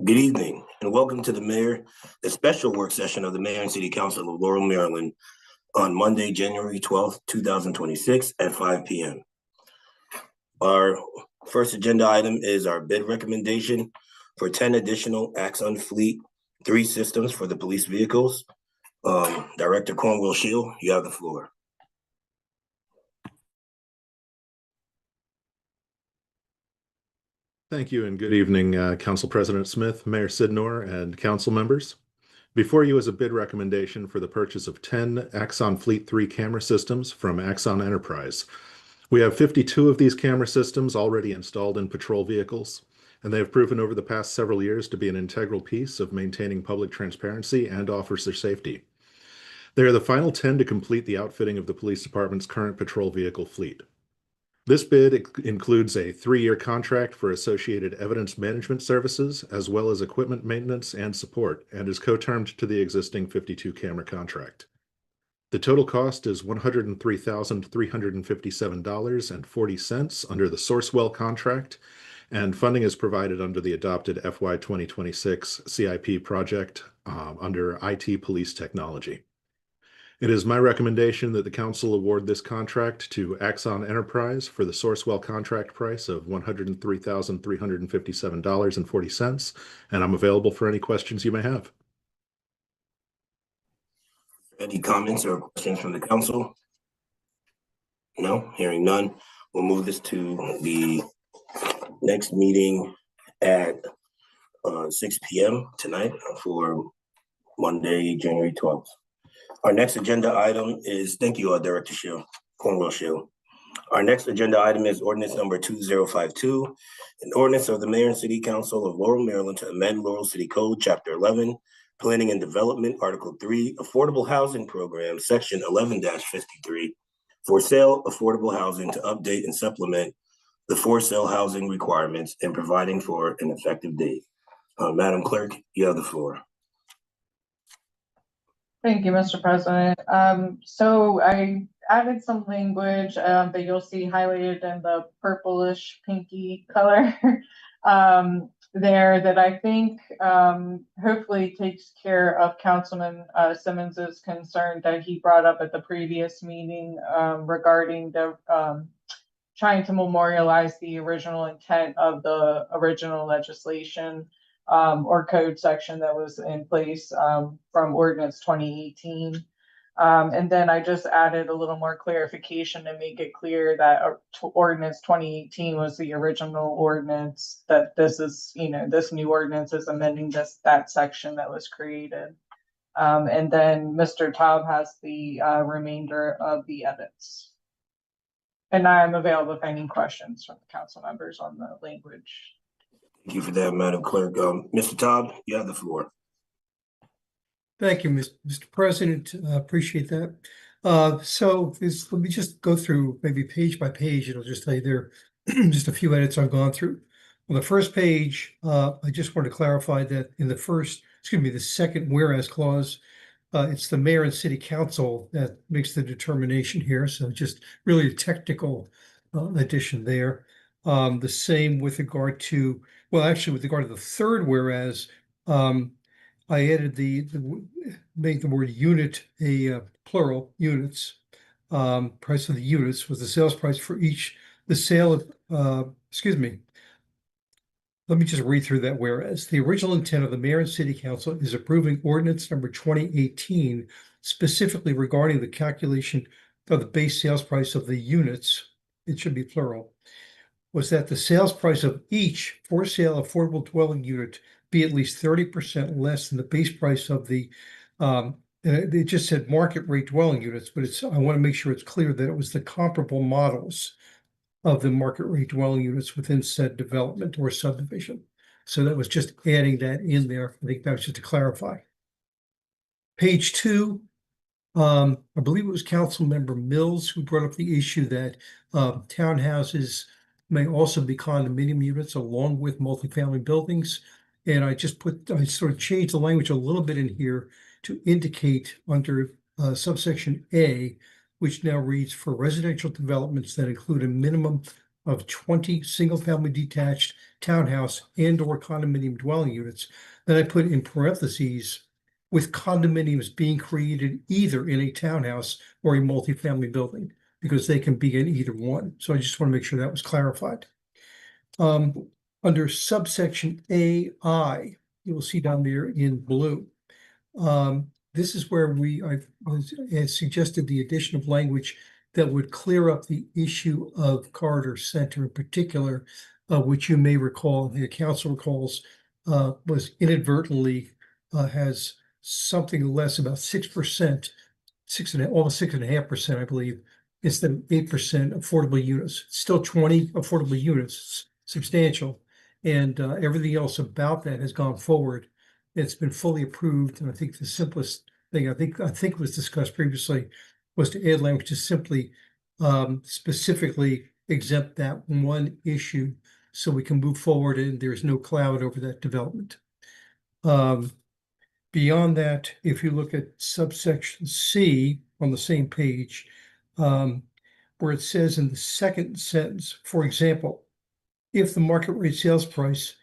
Good evening, and welcome to the special work session of the Mayor and City Council of Laurel, Maryland on Monday, January 12th, 2026 at 5 p.m. Our first agenda item is our bid recommendation for 10 additional Axon Fleet 3 systems for the police vehicles. Director Cornwell Shield, you have the floor. Thank you and good evening, Council President Smith, Mayor Sidnor, and council members. Before you is a bid recommendation for the purchase of 10 Axon Fleet 3 camera systems from Axon Enterprise. We have 52 of these camera systems already installed in patrol vehicles, and they have proven over the past several years to be an integral piece of maintaining public transparency and officer safety. They are the final 10 to complete the outfitting of the police department's current patrol vehicle fleet. This bid includes a 3-year contract for associated evidence management services, as well as equipment maintenance and support, and is co-termed to the existing 52 camera contract. The total cost is $103,357.40 under the Sourcewell contract, and funding is provided under the adopted FY 2026 CIP project under IT Police Technology. It is my recommendation that the council award this contract to Axon Enterprise for the Sourcewell contract price of $103,357.40, and I'm available for any questions you may have. Any comments or questions from the council? No, hearing none. We'll move this to the next meeting at 6 p.m. tonight for Monday, January 12th. Our next agenda item is, thank you, Director Shield, Cornwell Shield. Our next agenda item is ordinance number 2052, an ordinance of the Mayor and City Council of Laurel, Maryland to amend Laurel City Code, Chapter 11, Planning and Development, Article 3, Affordable Housing Program, Section 11-53, for sale affordable housing to update and supplement the for sale housing requirements and providing for an effective date. Madam Clerk, you have the floor. Thank you, Mr. President. So I added some language that you'll see highlighted in the purplish pinky color there that I think hopefully takes care of Councilman Simmons's concern that he brought up at the previous meeting regarding the trying to memorialize the original intent of the original legislation or code section that was in place from Ordinance 2018. And then I just added a little more clarification to make it clear that Ordinance 2018 was the original ordinance, that this is, this new ordinance is amending that section that was created. And then Mr. Taub has the remainder of the edits. And I am available for any questions from the council members on the language. Thank you for that, Madam Clerk. Mr. Taub, you have the floor. Thank you, Mr. President. Appreciate that. So let me just go through maybe page by page. It'll just tell you there are just a few edits I've gone through. On the first page, I just want to clarify that in the second whereas clause, it's the mayor and city council that makes the determination here. So just really a technical addition there. The same with regard to, well, actually with regard to the third whereas, I added made the word unit a plural, units. Price of the units was the sales price for each, the sale of, excuse me. Let me just read through that whereas. The original intent of the mayor and city council is approving ordinance number 2018, specifically regarding the calculation of the base sales price of the units, it should be plural, was that the sales price of each for sale affordable dwelling unit be at least 30% less than the base price of the, and it just said market rate dwelling units, but I want to make sure it's clear that it was the comparable models of the market rate dwelling units within said development or subdivision. So that was just adding that in there. I think that was just to clarify. Page 2, I believe it was Councilmember Mills who brought up the issue that townhouses may also be condominium units along with multifamily buildings. And I sort of changed the language a little bit in here to indicate under subsection A, which now reads for residential developments that include a minimum of 20 single-family detached townhouse and or condominium dwelling units. Then I put in parentheses with condominiums being created either in a townhouse or a multifamily building, because they can be in either one. So I just want to make sure that was clarified. Under subsection AI, you will see down there in blue. This is where I suggested the addition of language that would clear up the issue of corridor center in particular, which you may recall, the council recalls, was inadvertently has something less, about 6%, almost 6.5%, I believe, instead of 8% affordable units. Still 20 affordable units, substantial, and everything else about that has gone forward. It's been fully approved, and I think the simplest thing I think was discussed previously was to add language to simply specifically exempt that one issue, so we can move forward and there's no cloud over that development. Beyond that, if you look at subsection C on the same page, where it says in the second sentence, for example, if the market rate sales price,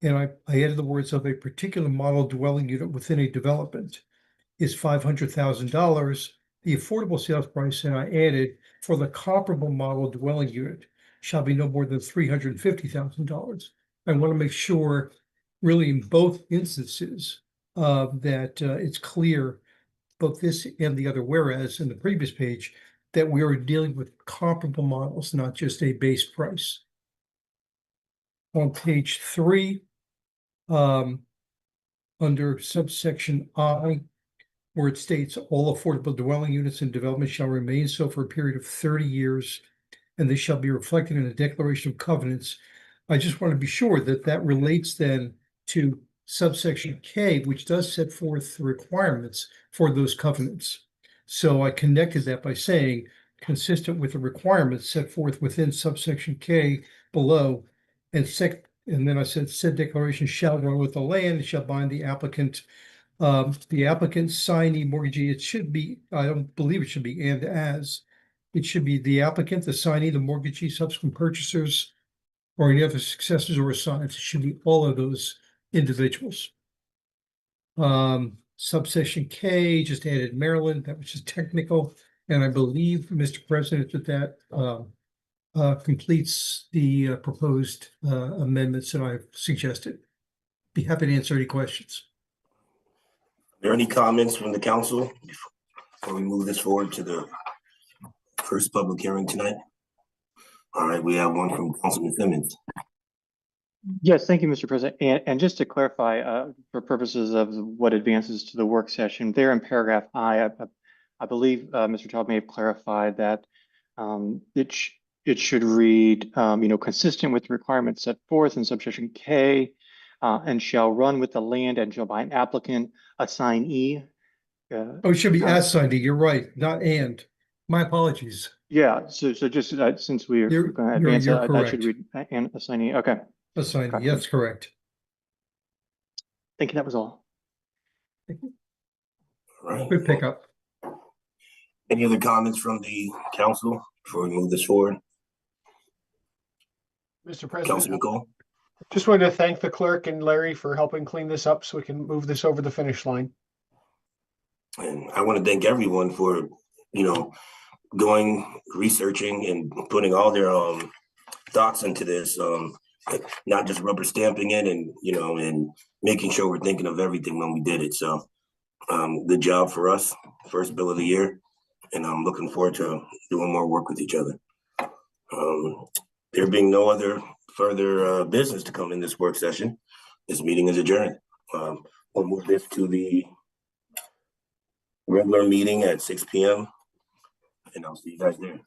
and I added the words of a particular model dwelling unit within a development, is $500,000, the affordable sales price, and I added for the comparable model dwelling unit shall be no more than $350,000. I want to make sure, really in both instances, that it's clear, both this and the other whereas in the previous page, that we are dealing with comparable models, not just a base price. On page 3, under subsection I, where it states all affordable dwelling units in development shall remain so for a period of 30 years, and they shall be reflected in a declaration of covenants. I just want to be sure that that relates then to subsection K, which does set forth the requirements for those covenants. So I connected that by saying consistent with the requirements set forth within subsection K below, and then I said said declaration shall run with the land, shall bind the applicant, signee, mortgagee. It should be, I don't believe it should be and as. It should be the applicant, the signee, the mortgagee, subsequent purchasers, or any other successors or assigns. It should be all of those individuals. Subsection K just added Maryland. That was just technical, and I believe, Mr. President, that completes the proposed amendments that I've suggested. Be happy to answer any questions. Are there any comments from the council before we move this forward to the first public hearing tonight? All right, we have one from Councilman Simmons. Yes, thank you, Mr. President. And just to clarify, for purposes of what advances to the work session, there in paragraph I believe Mr. Taub may have clarified that it should read, consistent with the requirements set forth in subsection K, and shall run with the land and shall by an applicant, assignee. Oh, it should be assignee. You're right, not and. My apologies. Yeah. So just since we're going to advance, I should read and assignee. Okay. Assignee. Gotcha. That's correct. Thank you. That was all. All right. Good pickup. Any other comments from the council before we move this forward? Mr. President, Councilman Cole. just wanted to thank the clerk and Larry for helping clean this up so we can move this over the finish line. And I want to thank everyone for, going, researching and putting all their thoughts into this. Not just rubber stamping it and making sure we're thinking of everything when we did it. So good job for us, first bill of the year. And I'm looking forward to doing more work with each other. There being no other further business to come in this work session, this meeting is adjourned. We'll move this to the regular meeting at 6 p.m. and I'll see you guys there.